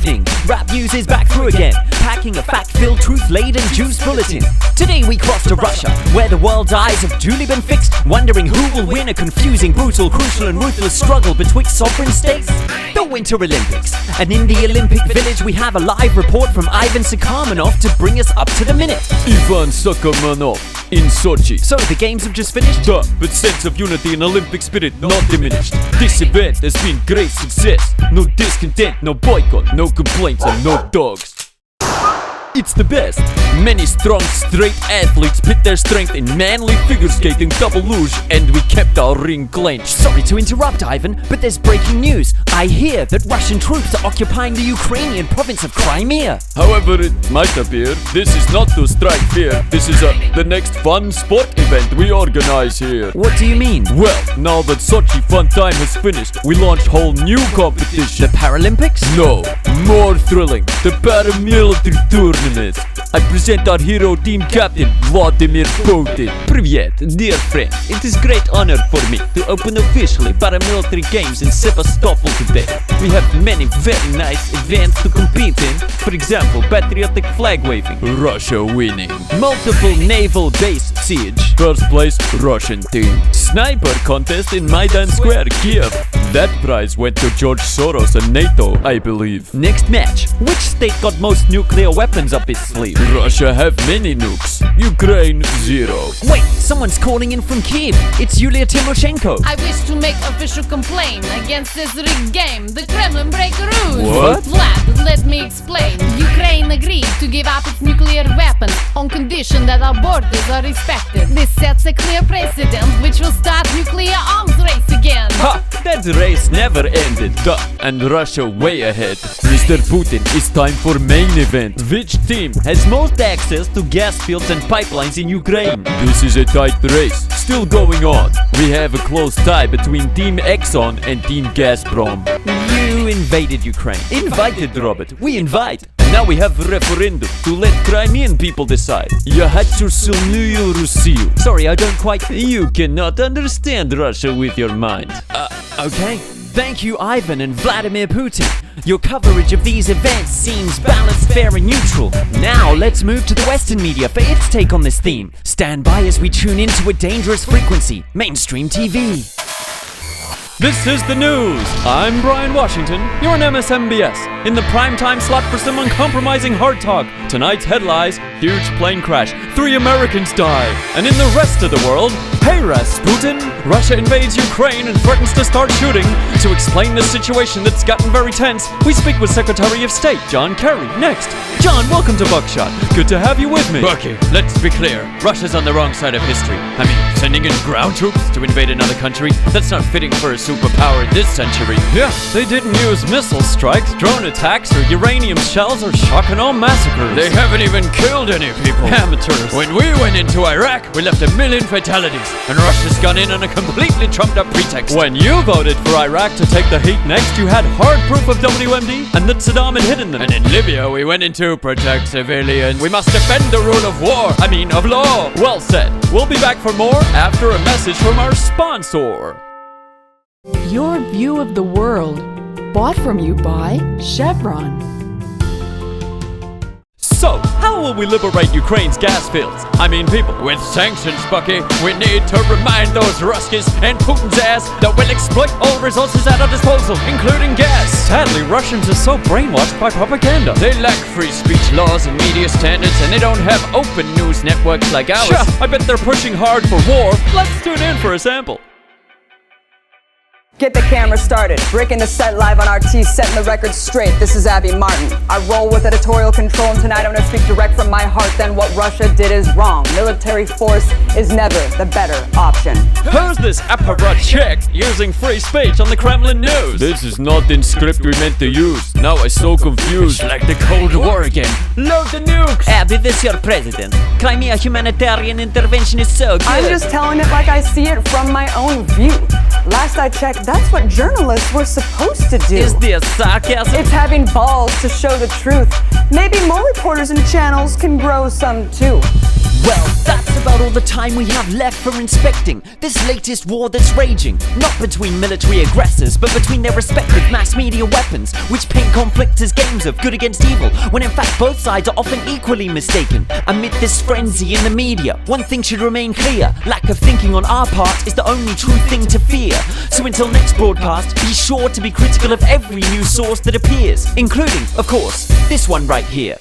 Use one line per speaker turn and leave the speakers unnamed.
evening. Rap news is back through again, packing a fact-filled, truth-laden juice bulletin. Today we cross to Russia, where the world's eyes have duly been fixed, wondering who will win a confusing, brutal, crucial and ruthless struggle betwixt sovereign states. The Winter Olympics. And in the Olympic Village we have a live report from Ivan Sakharmonov to bring us up to the minute.
Ivan Sakharmonov in Sochi.
So the games have just finished?
Duh, but sense of unity and Olympic spirit not diminished. This event has been great success. No discontent, no boycott, no complaints and no dogs. It's the best. Many strong, straight athletes pit their strength in manly figure skating, double luge, and we kept our ring clenched.
Sorry to interrupt, Ivan, but there's breaking news. I hear that Russian troops are occupying the Ukrainian province of Crimea.
However it might appear, this is not to strike fear. This is the next fun sport event we organize here.
What do you mean?
Well, now that Sochi fun time has finished, we launch whole new competition.
The Paralympics?
No, more thrilling. The paramilitary tournament. I present our hero team captain, Vladimir Putin.
Привет, dear friend. It is great honor for me to open officially paramilitary games in Sevastopol today. We have many very nice events to compete in. For example, patriotic flag waving.
Russia winning.
Multiple naval base siege.
First place, Russian team. Sniper contest in Maidan Square, Kiev. That prize went to George Soros and NATO, I believe.
Next match. Which state got most nuclear weapons up its sleeve?
Russia have many nukes. Ukraine, 0.
Wait, someone's calling in from Kiev. It's Yulia Tymoshenko.
I wish to make official complaint against this rigged game. The Kremlin break rules.
What?
Vlad, let me explain. Ukraine agreed to give up its nuclear weapons on condition that our borders are respected. This sets a clear precedent which will start nuclear arms race again.
Ha! That race never ended.
Duh, and Russia way ahead. Mr. Putin, it's time for main event. Which team
Has most access to gas fields and pipelines in Ukraine.
This is a tight race, still going on. We have a close tie between Team Exxon and Team Gazprom.
You invaded Ukraine. Invited, Robert. We invite. And now we have a referendum to let Crimean people decide.
Я хочу сильную Россию.
Sorry, I don't quite... You cannot understand Russia with your mind.
Okay. Thank you, Ivan and Vladimir Putin. Your coverage of these events seems balanced, fair and neutral. Now let's move to the Western media for its take on this theme. Stand by as we tune into a dangerous frequency, mainstream TV.
This is the news. I'm Brian Washington. You're on MSNBS. In the primetime slot for some uncompromising hard talk. Tonight's headlines: huge plane crash, 3 Americans die. And in the rest of the world, hey Rasputin, Russia invades Ukraine and threatens to start shooting. To explain the situation that's gotten very tense, we speak with Secretary of State John Kerry next. John, welcome to Buckshot. Good to have you with me.
Bucky, let's be clear. Russia's on the wrong side of history. I mean, sending in ground troops to invade another country, that's not fitting for a superpower this century.
Yeah, they didn't use missile strikes, drone attacks, or uranium shells, or shock and awe massacres.
They haven't even killed any people.
Amateurs.
When we went into Iraq, we left 1 million fatalities, and Russia's gone in on a completely trumped-up pretext.
When you voted for Iraq to take the heat next, you had hard proof of WMD and that Saddam had hidden them.
And in Libya, we went in to protect civilians. We must defend the rule of of law.
Well said. We'll be back for more after a message from our sponsor.
Your view of the world, bought from you by Chevron.
So, how will we liberate Ukraine's gas fields? I mean people.
With sanctions, Bucky, we need to remind those Ruskies and Putin's ass that we'll exploit all resources at our disposal, including gas.
Sadly, Russians are so brainwashed by propaganda.
They lack free speech laws and media standards, and they don't have open news networks like ours.
Sure, I bet they're pushing hard for war. Let's tune in for a sample.
Get the camera started. Breaking the set live on RT, setting the record straight. This is Abby Martin. I roll with editorial control, and tonight I'm going to speak direct from my heart. Then what Russia did is wrong. Military force is never the better option.
Who's this apparatchik using free speech on the Kremlin news? This is not the script we meant to use. Now I'm so confused.
It's like the Cold War again.
Load the nukes! Abby, this your president. Crimea humanitarian intervention is so good.
I'm just telling it like I see it from my own view. Last I checked, that's what journalists were supposed to do.
Is this sarcasm?
It's having balls to show the truth. Maybe more reporters and channels can grow some too.
Well, that's about all the time we have left for inspecting this latest war that's raging, not between military aggressors, but between their respective mass media weapons, which paint conflict as games of good against evil, when in fact both sides are often equally mistaken. Amid this frenzy in the media, one thing should remain clear: lack of thinking on our part is the only true thing to fear. So until next broadcast, be sure to be critical of every news source that appears, including, of course, this one right here.